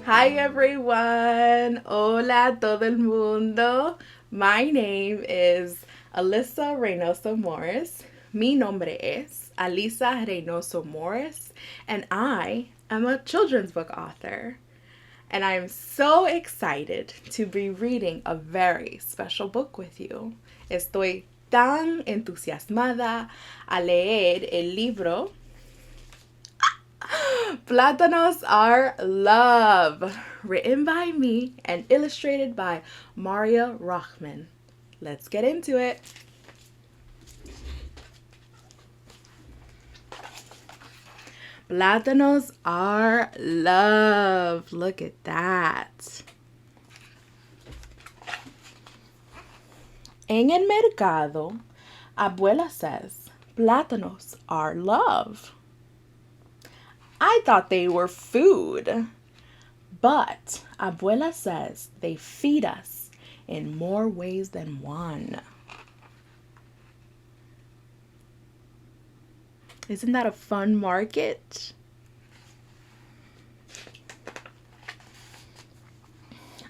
Hi everyone. Hola todo el mundo. My name is Alyssa Reynoso-Morris. Mi nombre es Alyssa Reynoso-Morris, and I am a children's book author. And I am so excited to be reading a very special book with you. Estoy tan entusiasmada a leer el libro Platanos Are Love, written by me and illustrated by Maria Rachman. Let's get into it. Platanos Are Love. Look at that. En el mercado, abuela says, plátanos are love. I thought they were food, but abuela says they feed us in more ways than one. Isn't that a fun market?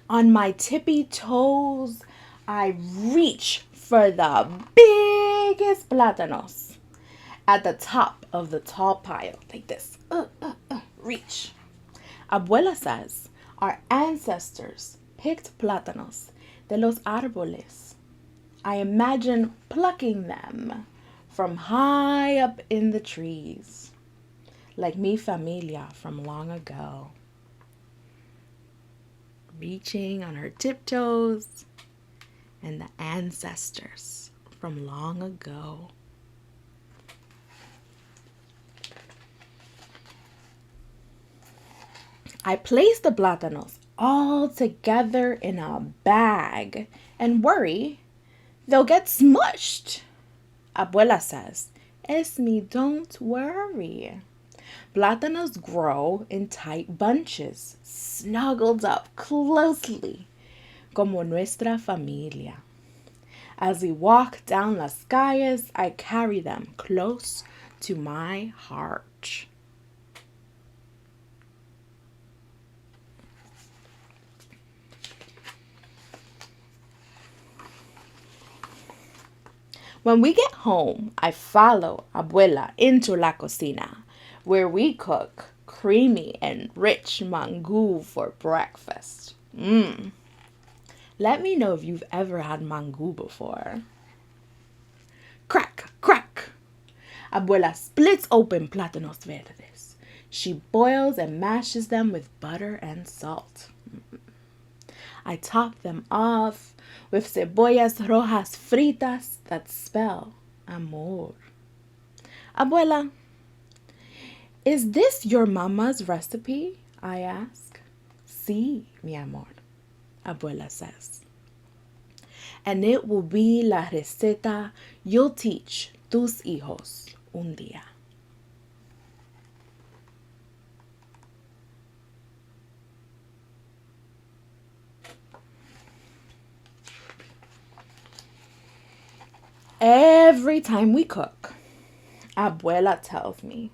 On my tippy toes, I reach for the biggest plátanos at the top of the tall pile, like this. Reach. Abuela says our ancestors picked plátanos de los árboles. I imagine plucking them from high up in the trees, like mi familia from long ago. Reaching on her tiptoes, and the ancestors from long ago. I place the plátanos all together in a bag and worry they'll get smushed. Abuela says, Esme, don't worry. Plátanos grow in tight bunches, snuggled up closely, como nuestra familia. As we walk down las calles, I carry them close to my heart. When we get home, I follow abuela into la cocina, where we cook creamy and rich mangu for breakfast. Let me know if you've ever had mangu before. Crack, crack. Abuela splits open plátanos verdes. She boils and mashes them with butter and salt. I top them off with cebollas rojas fritas that spell amor. Abuela, is this your mama's recipe? I ask. Sí, mi amor, abuela says. And it will be la receta you'll teach tus hijos un día. Every time we cook, abuela tells me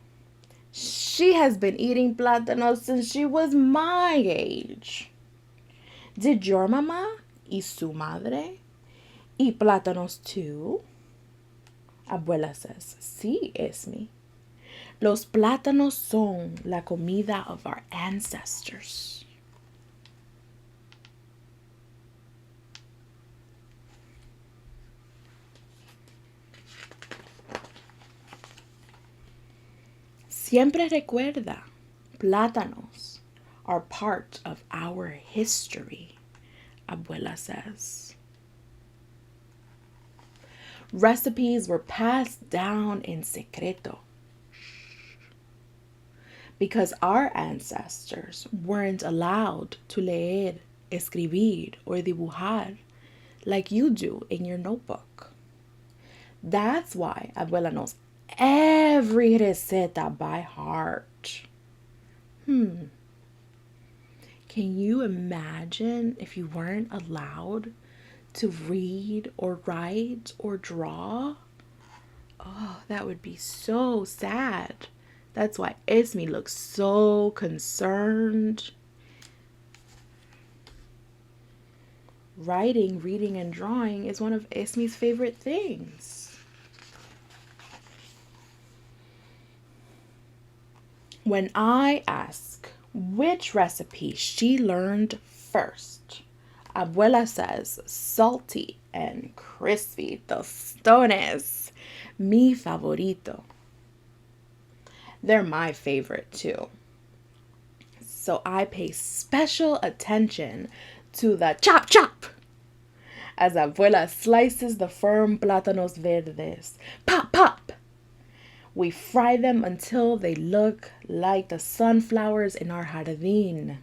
she has been eating plátanos since she was my age. Did your mama y su madre eat plátanos too? Abuela says, sí, Esme. Los plátanos son la comida of our ancestors. Siempre recuerda, plátanos are part of our history, abuela says. Recipes were passed down in secreto because our ancestors weren't allowed to leer, escribir, or dibujar like you do in your notebook. That's why abuela knows every receta by heart. Can you imagine if you weren't allowed to read or write or draw? Oh, that would be so sad. That's why Esme looks so concerned. Writing, reading, and drawing is one of Esmi's favorite things. When I ask which recipe she learned first, Abuela says salty and crispy tostones, mi favorito. They're my favorite too. So I pay special attention to the chop chop as Abuela slices the firm plátanos verdes. Pop, pop! We fry them until they look like the sunflowers in our jardín.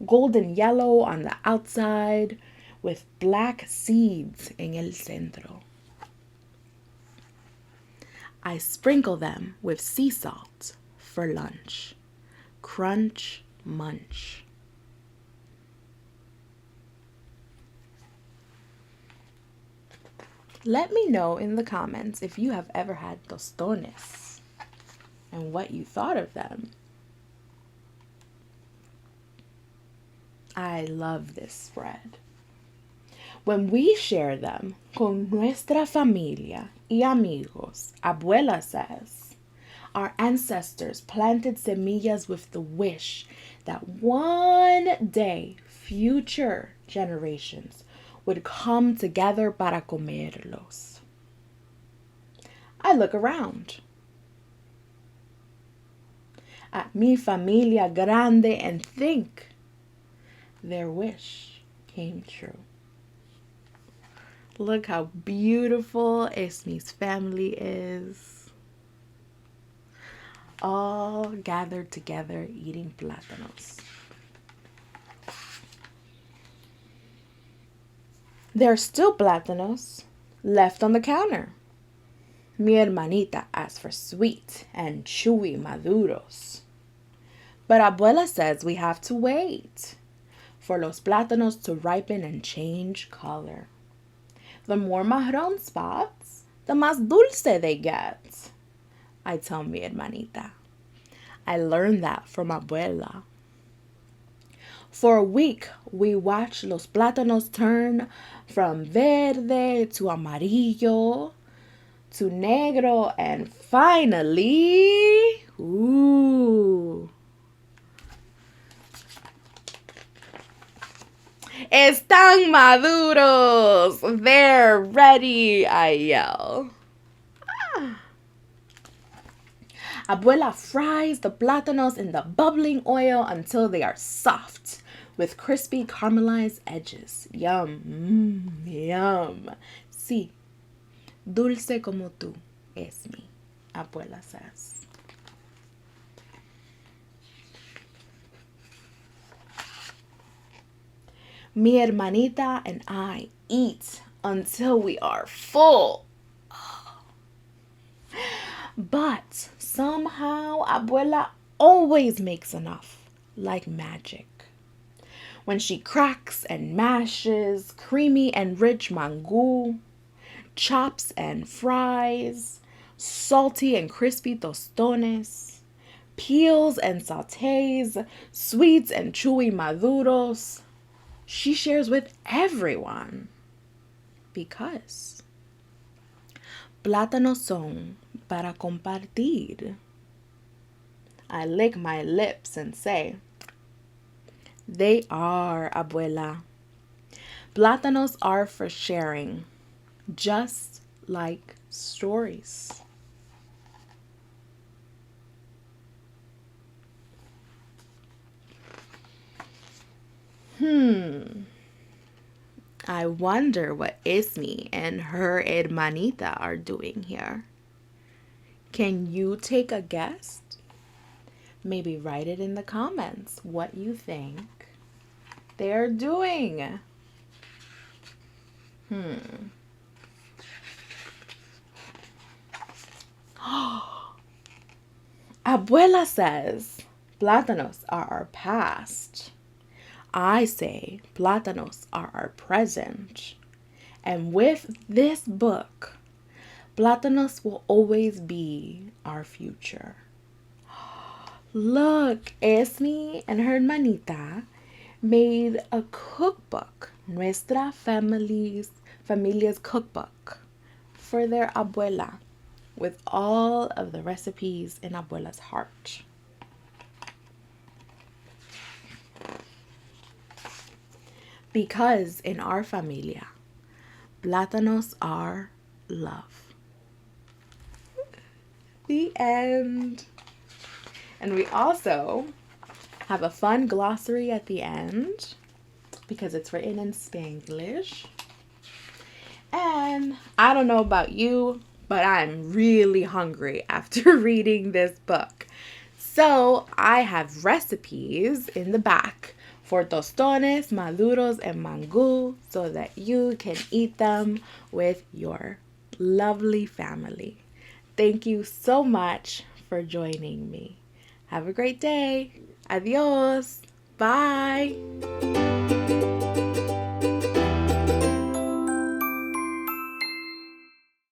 Golden yellow on the outside with black seeds en el centro. I sprinkle them with sea salt for lunch. Crunch, munch. Let me know in the comments if you have ever had tostones and what you thought of them. I love this spread. When we share them con nuestra familia y amigos, Abuela says, our ancestors planted semillas with the wish that one day future generations would come together para comerlos. I look around at mi familia grande and think their wish came true. Look how beautiful Esmi's family is. All gathered together eating plátanos. There are still plátanos left on the counter. Mi hermanita asked for sweet and chewy maduros. But Abuela says we have to wait for los plátanos to ripen and change color. The more marrón spots, the más dulce they get. I tell mi hermanita. I learned that from Abuela. For a week, we watch los plátanos turn from verde to amarillo to negro and finally, están maduros. They're ready, I yell. Abuela fries the plátanos in the bubbling oil until they are soft with crispy caramelized edges. Yum, yum. Sí, dulce como tú, Esmi, Abuela says. Mi hermanita and I eat until we are full. But somehow Abuela always makes enough, like magic. When she cracks and mashes creamy and rich mangu, chops and fries, salty and crispy tostones, peels and sautés, sweets and chewy maduros, she shares with everyone. Because plátanos son para compartir. I lick my lips and say, they are, Abuela. Plátanos are for sharing, just like stories. I wonder what Esmi and her hermanita are doing here. Can you take a guess? Maybe write it in the comments what you think they're doing. Abuela says plátanos are our past. I say plátanos are our present. And with this book, plátanos will always be our future. Look, Esmi and her hermanita made a cookbook, familia's cookbook, for their abuela, with all of the recipes in abuela's heart. Because in our familia, plátanos are love. The end. And we also have a fun glossary at the end because it's written in Spanglish. And I don't know about you, but I'm really hungry after reading this book. So I have recipes in the back for tostones, maduros, and mangu so that you can eat them with your lovely family. Thank you so much for joining me. Have a great day. Adios. Bye.